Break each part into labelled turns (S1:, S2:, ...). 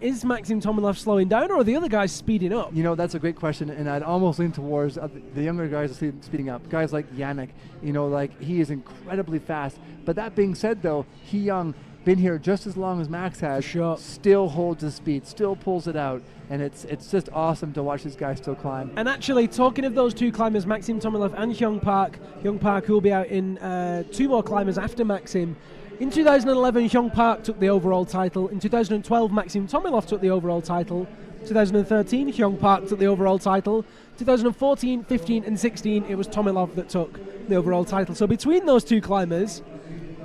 S1: Is Maxim Tomilov slowing down, or are the other guys speeding up?
S2: You know, that's a great question, and I'd almost lean towards the younger guys are speeding up. Guys like Yannick, you know, like he is incredibly fast. But that being said, though, He Young, been here just as long as Max has,
S1: sure.
S2: Still holds his speed, still pulls it out, and it's just awesome to watch this guy still climb.
S1: And actually, talking of those two climbers, Maxim Tomilov and Hyung Park who will be out in 2 more climbers after Maxim. In 2011, Hyung Park took the overall title. In 2012, Maxim Tomilov took the overall title. 2013, Hyung Park took the overall title. 2014, 15, and 16, it was Tomilov that took the overall title. So between those two climbers,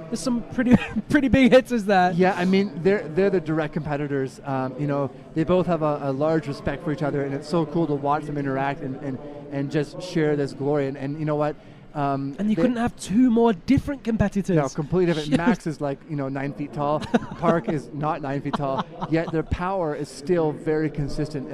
S1: there's some pretty big hitters there.
S2: Yeah, I mean, they're the direct competitors. You know, they both have a large respect for each other, and it's so cool to watch them interact and just share this glory. And you know what?
S1: And you couldn't have 2 more different competitors.
S2: No, completely different. Max is like, 9 feet tall. Park is not 9 feet tall. Yet their power is still very consistent.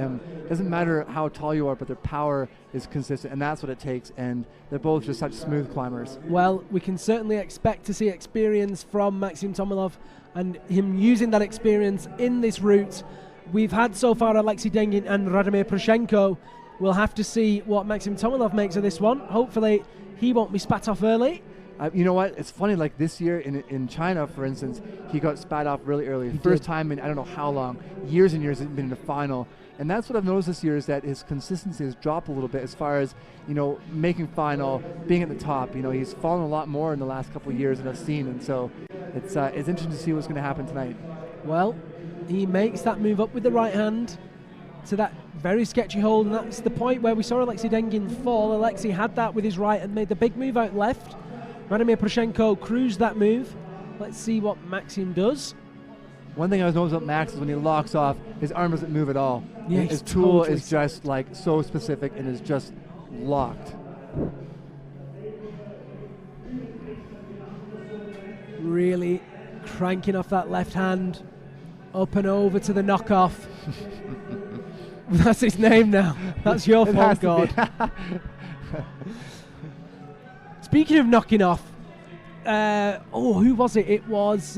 S2: Doesn't matter how tall you are, but their power is consistent, and that's what it takes. And they're both just such smooth climbers.
S1: Well, we can certainly expect to see experience from Maxim Tomilov and him using that experience in this route. We've had so far Alexei Dengin and Radomir Prushenko. We'll have to see what Maxim Tomilov makes of this one. Hopefully he won't be spat off early.
S2: You know what? It's funny, like this year in China, for instance, he got spat off really early. First time in I don't know how long, years and years, he's been in the final. And that's what I've noticed this year, is that his consistency has dropped a little bit as far as, making final, being at the top. He's fallen a lot more in the last couple of years than I've seen. And so it's interesting to see what's going to happen tonight.
S1: Well, he makes that move up with the right hand to that very sketchy hold, and that's the point where we saw Alexei Dengin fall. Alexei had that with his right and made the big move out left. Radomir Prushenko cruised that move. Let's see what Maxim does.
S2: One thing I was noticing about Max is when he locks off, his arm doesn't move at all.
S1: Yeah,
S2: his tool is just like so specific and is just locked.
S1: Really cranking off that left hand, up and over to the knockoff. That's his name now. That's your fault, God. Speaking of knocking off, who was it? It was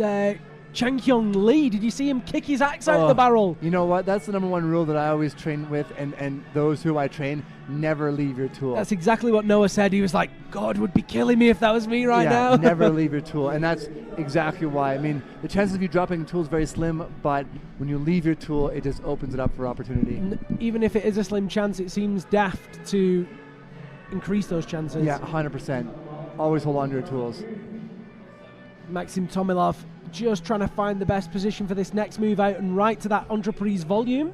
S1: Chang Hyung Lee. Did you see him kick his axe out of the barrel?
S2: You know what? That's the number 1 rule that I always train with, and those who I train, never leave your tool.
S1: That's exactly what Noah said. He was like, God would be killing me if that was me now.
S2: Never leave your tool, and that's exactly why. I mean, the chances of you dropping a tool is very slim, but when you leave your tool, it just opens it up for opportunity.
S1: Even if it is a slim chance, it seems daft to increase those chances.
S2: Yeah, 100%. Always hold on to your tools.
S1: Maxim Tomilov just trying to find the best position for this next move out and right to that entreprise volume.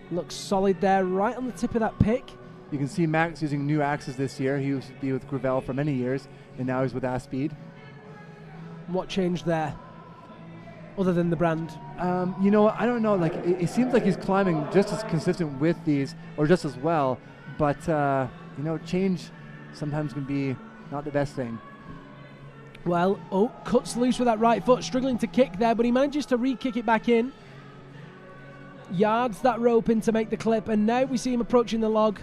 S1: Looks solid there, right on the tip of that pick.
S2: You can see Max using new axes this year. He used to be with Gravel for many years, and now he's with Aspeed.
S1: What changed there, other than the brand?
S2: You know, I don't know. Like, it seems like he's climbing just as consistent with these, or just as well. But change sometimes can be not the best thing.
S1: Well, cuts loose with that right foot, struggling to kick there, but he manages to re-kick it back in. Yards that rope in to make the clip, and now we see him approaching the log.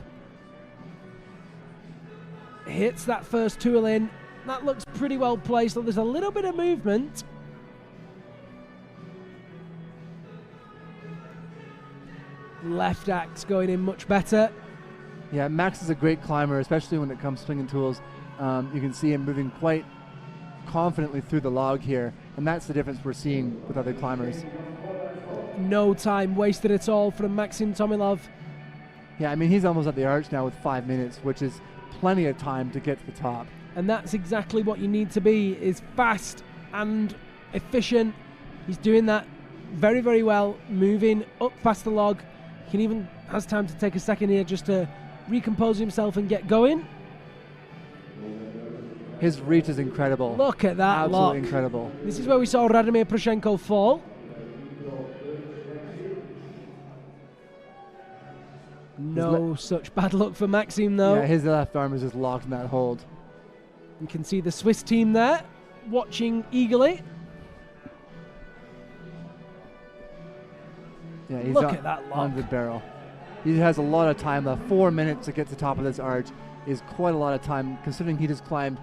S1: Hits that first tool in. That looks pretty well placed, though there's a little bit of movement. Left axe going in much better.
S2: Yeah, Max is a great climber, especially when it comes to swinging tools. You can see him moving quite confidently through the log here, and that's the difference we're seeing with other climbers.
S1: No time wasted at all from Maxim Tomilov.
S2: Yeah, I mean, he's almost at the arch now with 5 minutes, which is plenty of time to get to the top.
S1: And that's exactly what you need to be, is fast and efficient. He's doing that very, very well, moving up past the log. He can even has time to take a second here just to recompose himself and get going.
S2: His reach is incredible.
S1: Look at that
S2: Absolutely
S1: lock.
S2: Incredible.
S1: This is where we saw Radomir Prushenko fall. No such bad luck for Maxim, though.
S2: Yeah, his left arm is just locked in that hold.
S1: You can see the Swiss team there, watching eagerly.
S2: Yeah, he's
S1: Look at that lock.
S2: on the barrel. He has a lot of time left. 4 minutes to get to the top of this arch is quite a lot of time, considering he just climbed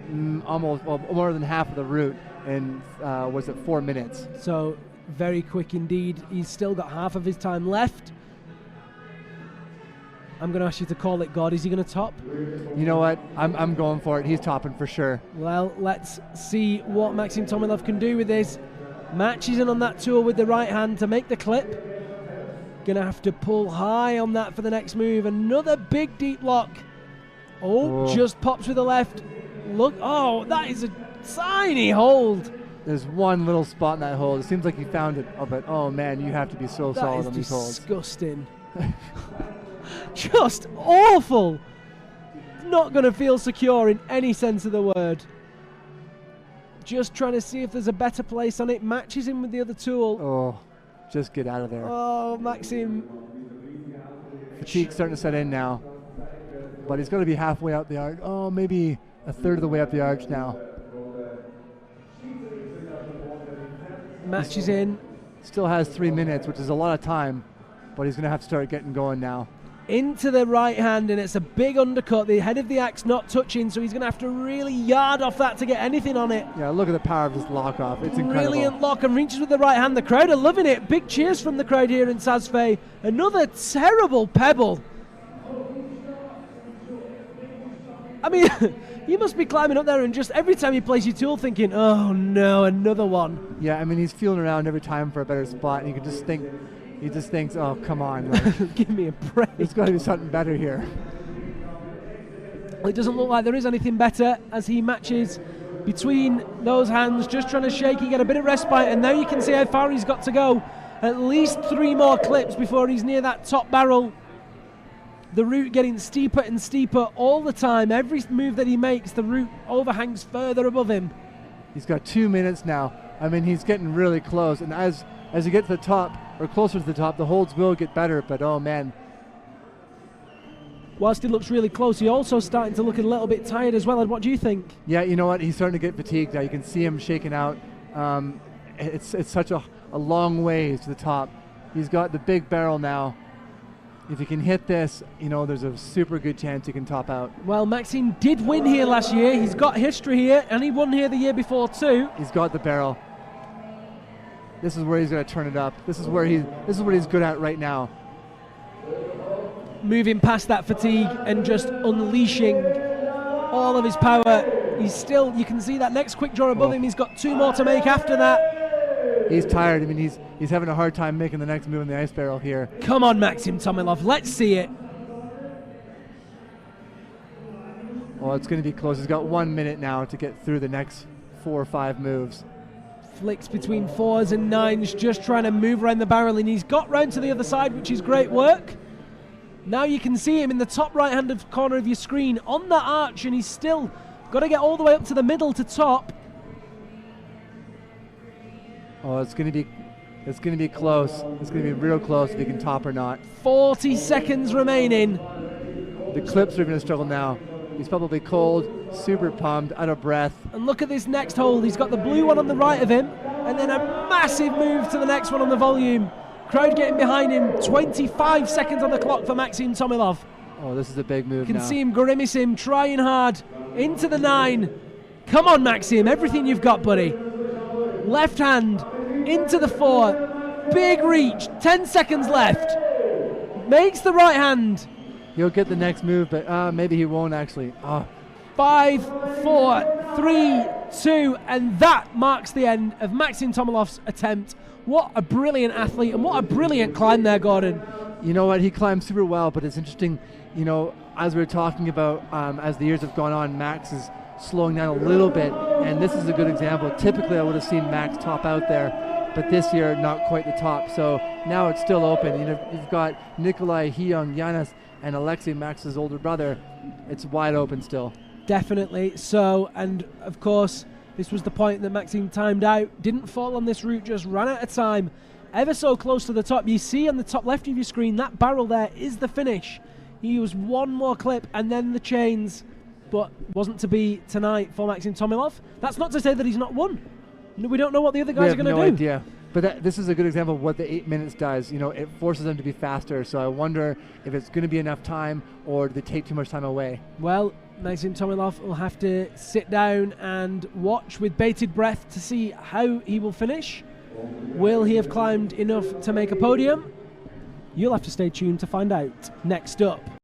S2: more than half of the route in, was it 4 minutes?
S1: So Very quick indeed. He's still got half of his time left. I'm going to ask you to call it, God. Is he going to top?
S2: You know what? I'm going for it. He's topping for sure.
S1: Well, let's see what Maxim Tomilov can do with this. Matches in on that tool with the right hand to make the clip. Going to have to pull high on that for the next move. Another big deep lock. Oh, just pops with the left. Look, oh, that is a tiny hold.
S2: There's one little spot in that hold. It seems like he found it, but oh man, you have to be so solid on these holds.
S1: Disgusting. Just awful. Not going to feel secure in any sense of the word. Just trying to see if there's a better place on it. Matches him with the other tool.
S2: Oh, just get out of there.
S1: Oh, Maxim.
S2: Fatigue's starting to set in now. But he's going to be halfway out the arch. Oh, maybe a third of the way up the arch now.
S1: Matches in.
S2: Still has 3 minutes, which is a lot of time. But he's going to have to start getting going now.
S1: Into the right hand, and it's a big undercut. The head of the axe not touching, so he's going to have to really yard off that to get anything on it.
S2: Yeah, look at the power of this lock off. It's incredible.
S1: Brilliant lock, and reaches with the right hand. The crowd are loving it. Big cheers from the crowd here in Saas. Another terrible pebble. I mean, you must be climbing up there and just every time you place your tool thinking, oh no, another one.
S2: Yeah, I mean, he's feeling around every time for a better spot, and you can just think, he just thinks, oh, come on. Like,
S1: give me a break.
S2: There's got to be something better here.
S1: Well, it doesn't look like there is anything better as he matches between those hands, just trying to shake and get a bit of respite, and now you can see how far he's got to go. At least 3 more clips before he's near that top barrel. The route getting steeper and steeper all the time. Every move that he makes, the route overhangs further above him.
S2: He's got 2 minutes now. I mean, he's getting really close, and as you get to the top, or closer to the top, the holds will get better, but oh man.
S1: Whilst he looks really close, he's also starting to look a little bit tired as well. And what do you think?
S2: Yeah, you know what? He's starting to get fatigued now. You can see him shaking out. It's such a long ways to the top. He's got the big barrel now. If he can hit this, you know, there's a super good chance he can top out.
S1: Well, Maxim did win here last year. He's got history here, and he won here the year before too.
S2: He's got the barrel. This is where he's going to turn it up. This is what he's good at right now.
S1: Moving past that fatigue and just unleashing all of his power. He's still, you can see that next quick draw above him. He's got 2 more to make after that.
S2: He's tired. I mean, he's having a hard time making the next move in the ice barrel here.
S1: Come on, Maxim Tomilov. Let's see it.
S2: Oh, it's going to be close. He's got 1 minute now to get through the next 4 or 5 moves.
S1: Flicks between 4s and 9s, just trying to move around the barrel, and he's got round to the other side, which is great work. Now you can see him in the top right hand corner of your screen on the arch, and he's still got to get all the way up to the middle to top.
S2: Oh, it's going to be close. It's going to be real close if he can top or not.
S1: 40 seconds remaining.
S2: The clips are going to struggle now. He's probably cold, super pumped, out of breath.
S1: And look at this next hold. He's got the blue one on the right of him, and then a massive move to the next one on the volume. Crowd getting behind him. 25 seconds on the clock for Maxim Tomilov.
S2: Oh, this is a big move now.
S1: You can see him grimacing, trying hard. Into the 9. Come on, Maxim. Everything you've got, buddy. Left hand. Into the 4. Big reach. 10 seconds left. Makes the right hand.
S2: He'll get the next move, but maybe he won't actually.
S1: 5, 4, 3, 2, and that marks the end of Maxim Tomilov's attempt. What a brilliant athlete, and what a brilliant climb there, Gordon.
S2: You know what? He climbed super well, but it's interesting, you know, as we were talking about, as the years have gone on, Max is slowing down a little bit, and this is a good example. Typically, I would have seen Max top out there, but this year, not quite the top. So now it's still open. You know, you've got Nikolai, Hyung, Yanis, and Alexei, Max's older brother. It's wide open still.
S1: Definitely so, and of course, this was the point that Maxim timed out. Didn't fall on this route, just ran out of time. Ever so close to the top. You see on the top left of your screen, that barrel there is the finish. He used 1 more clip and then the chains, but wasn't to be tonight for Maxim Tomilov. That's not to say that he's not won. We don't know what the other guys are going to do.
S2: We have no idea. But this is a good example of what the 8 minutes does. You know, it forces them to be faster. So I wonder if it's going to be enough time, or do they take too much time away?
S1: Well, Maxim Tomilov will have to sit down and watch with bated breath to see how he will finish. Will he have climbed enough to make a podium? You'll have to stay tuned to find out. Next up.